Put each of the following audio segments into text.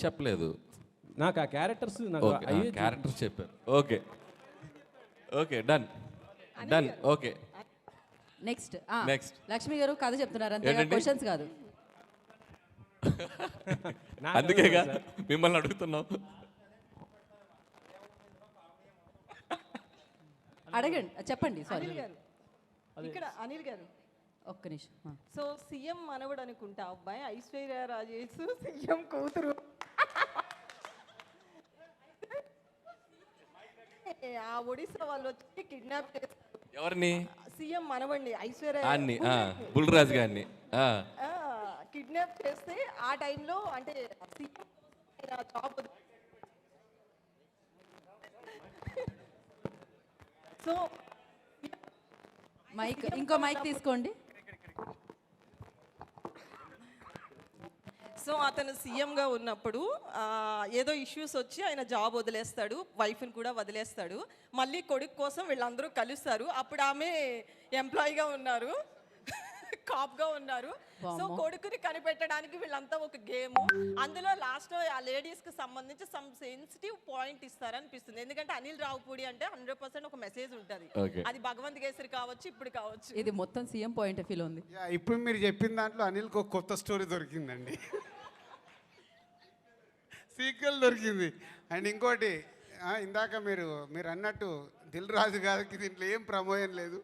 చెప్పలేదు. నాకు ఆ క్యారెక్టర్స్ క్యారెక్టర్స్ చెప్పారు. Okay okay done done. Okay next next Lakshmi గారు కథ చెప్తున్నారు అంతే, ఏంటండి? క్వశ్చన్స్ కాదు. అందుకేగా మిమ్మల్ని అడుగుతున్నాం. అడగండి, చెప్పండి. సారీ, అనిల్ గారు ఇక్కడ అనిల్ గారు ఒక్క నిమిషం. సో సీఎం మనవడు అనుకుంటా అబ్బాయి, ఐశ్వర్య రాజేష్ సీఎం కూతురు. ఆ ఒడిశా వాళ్ళు వచ్చి కిడ్నాప్ చేస్తారు ఎవరిని? సీఎం మనవండి ఐశ్వర్య అన్ని బుల్రాజు గారిని కిడ్నాప్ చేస్తే ఆ టైంలో అంటే సీఎం జాబ్. సో మైక్, ఇంకో మైక్ తీసుకోండి. సో అతను సీఎంగా ఉన్నప్పుడు ఏదో ఇష్యూస్ వచ్చి ఆయన జాబ్ వదిలేస్తాడు, వైఫ్ని కూడా వదిలేస్తాడు. మళ్ళీ కొడుకు కోసం వీళ్ళందరూ కలుస్తారు. అప్పుడు ఆమె ఎంప్లాయీగా ఉన్నారు, కాప్గా ఉన్నారు. సో కొడుకుని కనిపెట్టడానికి వీళ్ళంతా ఒక గేమ్. అందులో లాస్ట్లో ఆ లేడీస్కి సంబంధించి సమ్ సెన్సిటివ్ పాయింట్ ఇస్తారనిపిస్తుంది. ఎందుకంటే అనిల్ రావుపూడి అంటే 100% ఒక మెసేజ్ ఉంటుంది. అది భగవంత్ కేసరి కావచ్చు, ఇప్పుడు కావచ్చు. ఇది మొత్తం సీఎం పాయింట్ ఆఫ్ వ్యూ ఉంది. ఇప్పుడు మీరు చెప్పిన దాంట్లో అనిల్కి ఒక కొత్త స్టోరీ దొరికిందండి, సీక్వెల్ దొరికింది. అండ్ ఇంకోటి ఇందాక మీరు అన్నట్టు దిల్ రాజు గారికి దీంట్లో ఏం ప్రమోయం లేదు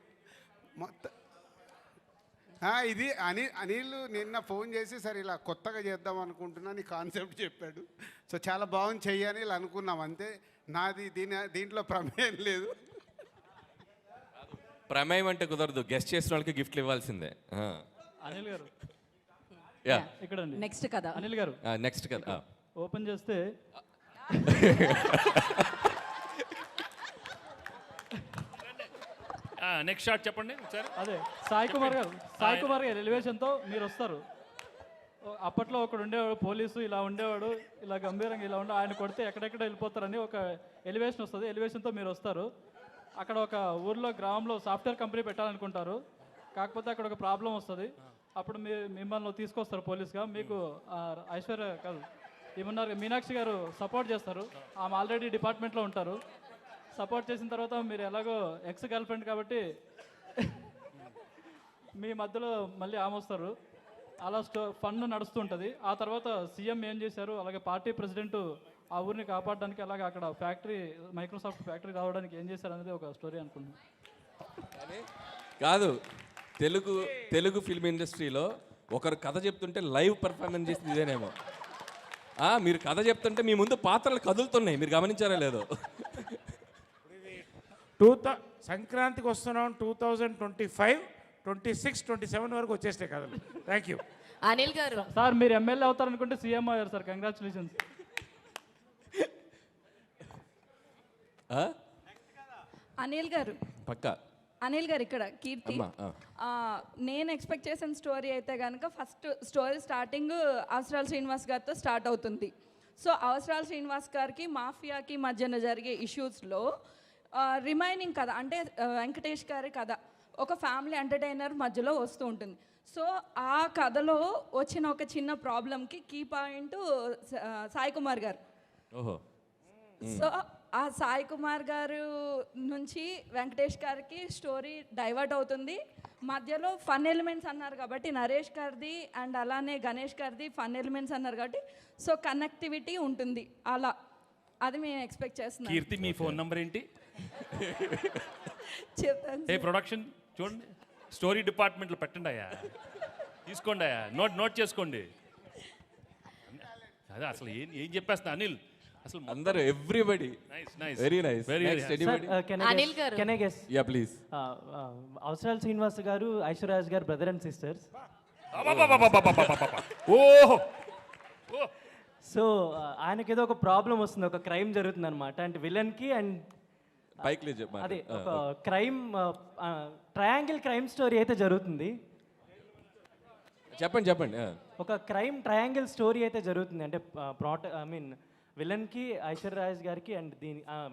మొత్తం. ఇది అనిల్ నిన్న ఫోన్ చేసి సరే ఇలా కొత్తగా చేద్దాం అనుకుంటున్నాను ఈ కాన్సెప్ట్ చెప్పాడు. సో చాలా బాగుంది చెయ్యని ఇలా అనుకున్నాం అంతే. నాది దీంట్లో ప్రమేయం లేదు. ప్రమేయం అంటే కుదరదు, గెస్ట్ చేసిన వాళ్ళకి గిఫ్ట్లు ఇవ్వాల్సిందే. అనిల్ గారు ఇక్కడ నెక్స్ట్ కదా అనిల్ గారు నెక్స్ట్ కదా ఓపెన్ చేస్తే నెక్స్ట్ షాట్ చెప్పండి ఒకసారి. అదే సాయి కుమార్ గారు ఎలివేషన్తో మీరు వస్తారు. అప్పట్లో ఒకడు ఉండేవాడు పోలీసు, ఇలా ఉండేవాడు, ఇలా గంభీరంగా ఇలా ఉండే, ఆయన కొడితే ఎక్కడెక్కడ వెళ్ళిపోతారని ఒక ఎలివేషన్ వస్తుంది. ఎలివేషన్తో మీరు వస్తారు. అక్కడ ఒక ఊర్లో గ్రామంలో సాఫ్ట్వేర్ కంపెనీ పెట్టాలనుకుంటారు. కాకపోతే అక్కడ ఒక ప్రాబ్లం వస్తుంది. అప్పుడు మిమ్మల్ని తీసుకొస్తారు పోలీస్గా. మీకు ఐశ్వర్య కాదు ఏమన్నారు మీనాక్షి గారు సపోర్ట్ చేస్తారు. ఆమె ఆల్రెడీ డిపార్ట్మెంట్లో ఉంటారు. సపోర్ట్ చేసిన తర్వాత మీరు ఎలాగో ఎక్స్ గర్ల్ ఫ్రెండ్ కాబట్టి మీ మధ్యలో మళ్ళీ ఆమె వస్తారు. అలా ఫన్ నడుస్తుంటుంది. ఆ తర్వాత సీఎం ఏం చేశారు, అలాగే పార్టీ ప్రెసిడెంట్ ఆ ఊరిని కాపాడడానికి, అలాగే అక్కడ ఫ్యాక్టరీ మైక్రోసాఫ్ట్ ఫ్యాక్టరీ రావడానికి ఏం చేశారు అనేది ఒక స్టోరీ అనుకున్నాను. కాదు, తెలుగు ఫిల్మ్ ఇండస్ట్రీలో ఒకరు కథ చెప్తుంటే లైవ్ పర్ఫార్మెన్స్ చేసింది ఇదేనేమో. మీరు కథ చెప్తుంటే మీ ముందు పాత్రలు కదులుతున్నాయి, మీరు గమనించారా లేదో. సంక్రాంతికి వస్తున్నాం 2025, 26, 27 వరకు వచ్చేస్తాయి కథలు. థ్యాంక్ యూ అనిల్ గారు. సార్ మీరు ఎమ్మెల్యే అవుతారనుకుంటే సీఎం అయ్యారు సార్, కంగ్రాచులేషన్స్. అనిల్ గారు పక్కా అనిల్ గారు ఇక్కడ కీర్తి. నేను ఎక్స్పెక్ట్ చేసిన స్టోరీ అయితే కనుక ఫస్ట్ స్టోరీ స్టార్టింగ్ అవసరాల శ్రీనివాస్ గారితో స్టార్ట్ అవుతుంది. సో అవసరాల శ్రీనివాస్ గారికి మాఫియాకి మధ్యన జరిగే ఇష్యూస్లో రిమైనింగ్ కథ అంటే వెంకటేష్ గారి కథ ఒక ఫ్యామిలీ ఎంటర్టైనర్ మధ్యలో వస్తూ ఉంటుంది. సో ఆ కథలో వచ్చిన ఒక చిన్న ప్రాబ్లంకి కీ పాయింట్ సాయి కుమార్ గారు. సో ఆ సాయి కుమార్ గారు నుంచి వెంకటేష్ గారికి స్టోరీ డైవర్ట్ అవుతుంది. మధ్యలో ఫన్ ఎలిమెంట్స్ అన్నారు కాబట్టి నరేష్ గారిది అండ్ అలానే గణేష్ గారిది ఫన్ ఎలిమెంట్స్ అన్నారు కాబట్టి సో కనెక్టివిటీ ఉంటుంది. అలా అది మేము ఎక్స్పెక్ట్ చేస్తున్నాం. కీర్తి మీ ఫోన్ నంబర్ ఏంటి? చెప్తాను. ప్రొడక్షన్ చూడండి, స్టోరీ డిపార్ట్మెంట్లో పెట్టండి అయ్యా, తీసుకోండి అయ్యా, నోట్ చేసుకోండి. అదే అసలు ఏం చెప్పేస్తా అనిల్, అసలు అందరూ everybody very nice. Anil garu can I guess? Yeah please. Avasarala Srinivas garu Aishwaryaraj garu brother and sisters. ఓహో. సో ఆయనకి ఏదో ఒక ప్రాబ్లం వస్తుంది, ఒక క్రైమ్ జరుగుతుంది అనమాట. అంటే విలన్కి అండ్ అదే ఒక క్రైమ్ ట్రయాంగిల్ క్రైమ్ స్టోరీ అయితే జరుగుతుంది. చెప్పండి. ఒక క్రైమ్ ట్రయాంగిల్ స్టోరీ అయితే జరుగుతుంది. అంటే విలన్కి ఐశ్వర్యరాజ్ గారికి అండ్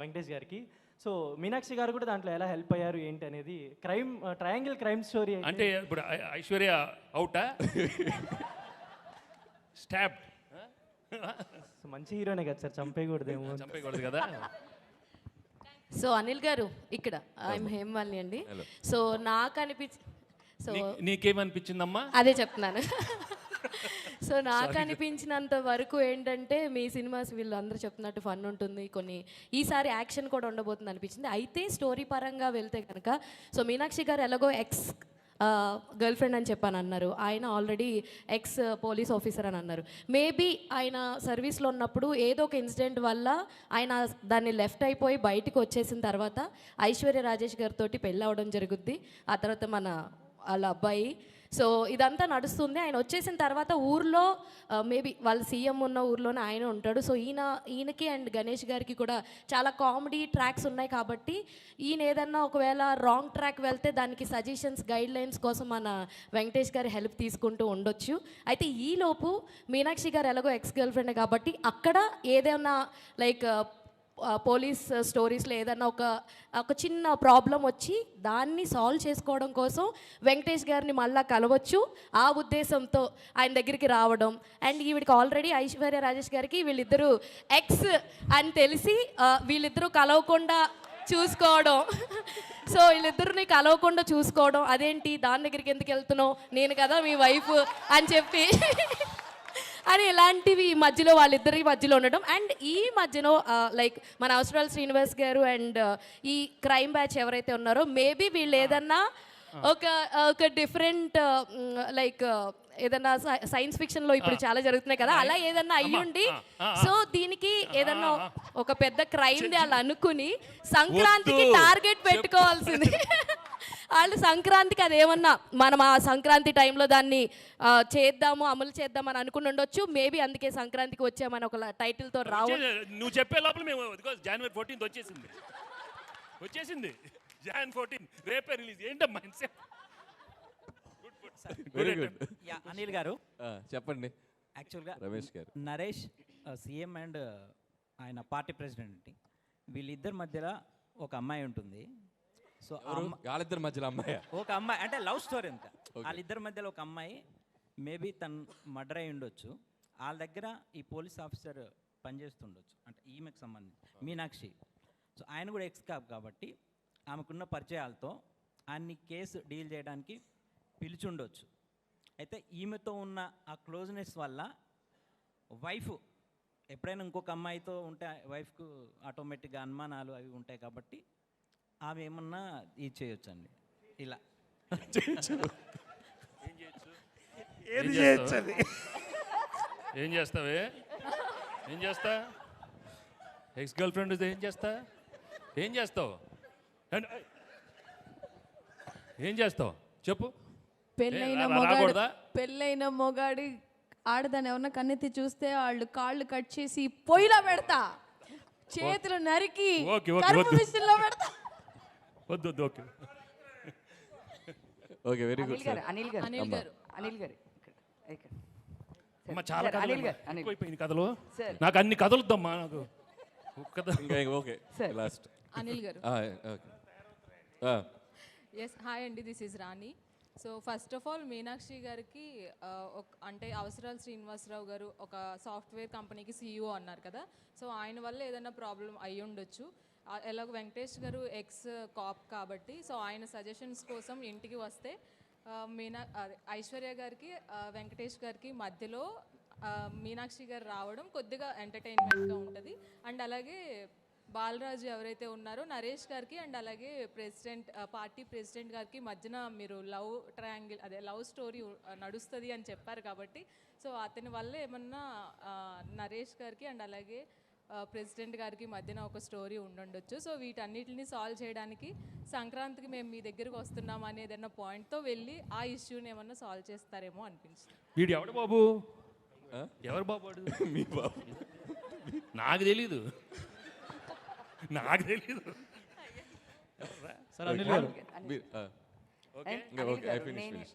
వెంకటేష్ గారికి. సో మీనాక్షి గారు కూడా దాంట్లో ఎలా హెల్ప్ అయ్యారు ఏంటి అనేది ట్రయాంగిల్ క్రైమ్ స్టోరీ. అంటే ఇప్పుడు ఐశ్వర్య అవుటా స్టాప్ సో మంచి హీరోనే కదా సార్, చంపేయకూడదేమో. చంపేయకూడదు కదా. సో అనిల్ గారు ఇక్కడ ఐఎమ్ హేమవాలిని అండి. సో నాకు సో నీకేమనిపించిందమ్మా? అదే చెప్తున్నాను. సో నాకు అనిపించినంత వరకు ఏంటంటే మీ సినిమాస్ వీళ్ళు అందరూ చెప్తున్నట్టు ఫన్ ఉంటుంది, కొన్ని ఈసారి యాక్షన్ కూడా ఉండబోతుంది అనిపించింది. అయితే స్టోరీ పరంగా వెళ్తే కనుక సో మీనాక్షి గారు ఎలాగో ఎక్స్ గర్ల్ ఫ్రెండ్ అని చెప్పాను అన్నారు, ఆయన ఆల్రెడీ ఎక్స్ పోలీస్ ఆఫీసర్ అని అన్నారు. మేబీ ఆయన సర్వీస్లో ఉన్నప్పుడు ఏదో ఒక ఇన్సిడెంట్ వల్ల ఆయన దాన్ని లెఫ్ట్ అయిపోయి బయటకు వచ్చేసిన తర్వాత ఐశ్వర్య రాజేష్ గారితో పెళ్ళి అవ్వడం జరుగుద్ది. ఆ తర్వాత వాళ్ళ అబ్బాయి. సో ఇదంతా నడుస్తుంది. ఆయన వచ్చేసిన తర్వాత ఊర్లో మేబీ వాళ్ళ సీఎం ఉన్న ఊర్లోనే ఆయన ఉంటాడు. సో ఈయనకి అండ్ గణేష్ గారికి కూడా చాలా కామెడీ ట్రాక్స్ ఉన్నాయి కాబట్టి ఈయన ఏదన్నా ఒకవేళ రాంగ్ ట్రాక్ వెళ్తే దానికి సజెషన్స్ గైడ్ లైన్స్ కోసం మన వెంకటేష్ గారి హెల్ప్ తీసుకుంటూ ఉండొచ్చు. అయితే ఈలోపు మీనాక్షి గారు ఎలాగో ఎక్స్ గర్ల్ ఫ్రెండ్ కాబట్టి అక్కడ ఏదైనా లైక్ పోలీస్ స్టోరీస్లో ఏదన్నా ఒక చిన్న ప్రాబ్లం వచ్చి దాన్ని సాల్వ్ చేసుకోవడం కోసం వెంకటేష్ గారిని మళ్ళీ కలవచ్చు. ఆ ఉద్దేశంతో ఆయన దగ్గరికి రావడం అండ్ ఈవిడికి ఆల్రెడీ ఐశ్వర్య రాజేష్ గారికి వీళ్ళిద్దరూ ఎక్స్ అని తెలిసి వీళ్ళిద్దరూ కలవకుండా చూసుకోవడం. సో వీళ్ళిద్దరిని కలవకుండా చూసుకోవడం, అదేంటి దాని దగ్గరికి ఎందుకు వెళ్తున్నావు, నేను కదా మీ వైఫ్ అని చెప్పి అని ఇలాంటివి మధ్యలో వాళ్ళిద్దరి మధ్యలో ఉండడం. అండ్ ఈ మధ్యలో లైక్ మన అవసరాల శ్రీనివాస్ గారు అండ్ ఈ క్రైమ్ బ్యాచ్ ఎవరైతే ఉన్నారో మేబీ వీళ్ళు ఏదన్నా ఒక డిఫరెంట్ లైక్ ఏదన్నా సైన్స్ ఫిక్షన్ లో ఇప్పుడు చాలా జరుగుతున్నాయి కదా, అలా ఏదన్నా అయ్యుండి సో దీనికి ఏదన్నా ఒక పెద్ద క్రైమ్ ది వాళ్ళు అనుకుని సంక్రాంతికి టార్గెట్ పెట్టుకోవాల్సింది. వాళ్ళు సంక్రాంతికి అదేమన్నా మనం ఆ సంక్రాంతి టైంలో దాన్ని చేద్దాము అమలు చేద్దాం అని అనుకుని ఉండొచ్చు. మేబీ అందుకే సంక్రాంతికి వచ్చామని ఒక టైటిల్తో రావు. నువ్వు చెప్పే లోపల మేము జనవరి 14 వచ్చేసింది. Jan 14 రేపే రిలీజ్. ఏంటమ్మా వెరీ గుడ్. అనిల్ గారు చెప్పండి. యాక్చువల్గా రమేష్ గారు, నరేష్ సీఎం అండ్ ఆయన పార్టీ ప్రెసిడెంట్, వీళ్ళిద్దరి మధ్యలో ఒక అమ్మాయి ఉంటుంది. సో వాళ్ళిద్దరి మధ్యలో అమ్మాయి, ఒక అమ్మాయి అంటే లవ్ స్టోరీ అంతా. వాళ్ళిద్దరి మధ్యలో ఒక అమ్మాయి మేబీ తను మర్డర్ అయి ఉండొచ్చు. వాళ్ళ దగ్గర ఈ పోలీస్ ఆఫీసర్ పనిచేస్తుండొచ్చు, అంటే ఈమెకు సంబంధించి మీనాక్షి. సో ఆయన కూడా ఎక్స్ కాప్ కాబట్టి ఆమెకున్న పరిచయాలతో ఆయన్ని కేసు డీల్ చేయడానికి పిలిచుండొచ్చు. అయితే ఈమెతో ఉన్న ఆ క్లోజ్నెస్ వల్ల వైఫ్ ఎప్పుడైనా ఇంకొక అమ్మాయితో ఉంటే వైఫ్కు ఆటోమేటిక్గా అనుమానాలు అవి ఉంటాయి కాబట్టి ఆమె ఏమన్నా ఇది చేయొచ్చండి. ఇలా ఏం చేస్తావే? ఏం చేస్తా? ఎక్స్ గర్ల్ ఫ్రెండ్ ఏం చేస్తా? ఏం చేస్తావు? ఏం చేస్తావు చెప్పు. పెళ్ళైన మొగాడి ఆడదాన్ని ఎవరన్నా కన్నెత్తి చూస్తే వాళ్ళు కాళ్ళు కట్ చేసి పొయ్యిలో పెడతా, చేతులు నరికి మిషన్లో పెడతా. వద్దు. Okay very good sir. Anil గారు చాలా అయిపోయింది కథలు. నాకు అన్ని కథలు వద్దమ్మా. నాకు ఓకే లాస్ట్ అనిల్ గారు. ఓకే ఎస్ హాయ్ అండి, this is Rani. So first of all Meenakshi గారికి అంటే అవసరాల శ్రీనివాసరావు గారు ఒక సాఫ్ట్వేర్ కంపెనీకి CEO అన్నారు కదా, సో ఆయన వల్ల ఏదైనా ప్రాబ్లం అయ్యి ఉండొచ్చు. ఎలాగో వెంకటేష్ గారు ఎక్స్ కాప్ కాబట్టి సో ఆయన సజెషన్స్ కోసం ఇంటికి వస్తే ఐశ్వర్య గారికి వెంకటేష్ గారికి మధ్యలో మీనాక్షి గారు రావడం కొద్దిగా ఎంటర్టైన్మెంట్గా ఉంటుంది. అండ్ అలాగే బాలరాజు ఎవరైతే ఉన్నారో నరేష్ గారికి అండ్ అలాగే పార్టీ ప్రెసిడెంట్ గారికి మధ్యన మీరు లవ్ ట్రయాంగిల్ లవ్ స్టోరీ నడుస్తుంది అని చెప్పారు కాబట్టి సో అతని వల్ల ఏమన్నా నరేష్ గారికి అండ్ అలాగే ప్రెసిడెంట్ గారికి మధ్యన ఒక స్టోరీ ఉండొచ్చు. సో వీటన్నిటిని సాల్వ్ చేయడానికి సంక్రాంతికి మేము మీ దగ్గరికి వస్తున్నాం అనే ఏదైనా పాయింట్తో వెళ్ళి ఆ ఇష్యూని ఏమన్నా సాల్వ్ చేస్తారేమో అనిపించింది. వీడు ఎవడు బాబు? ఎవరు బాబు? మీ బాబు. నాకు తెలీదు. సార్ అనిల్ గారు ఓకే ఐ ఫినిష్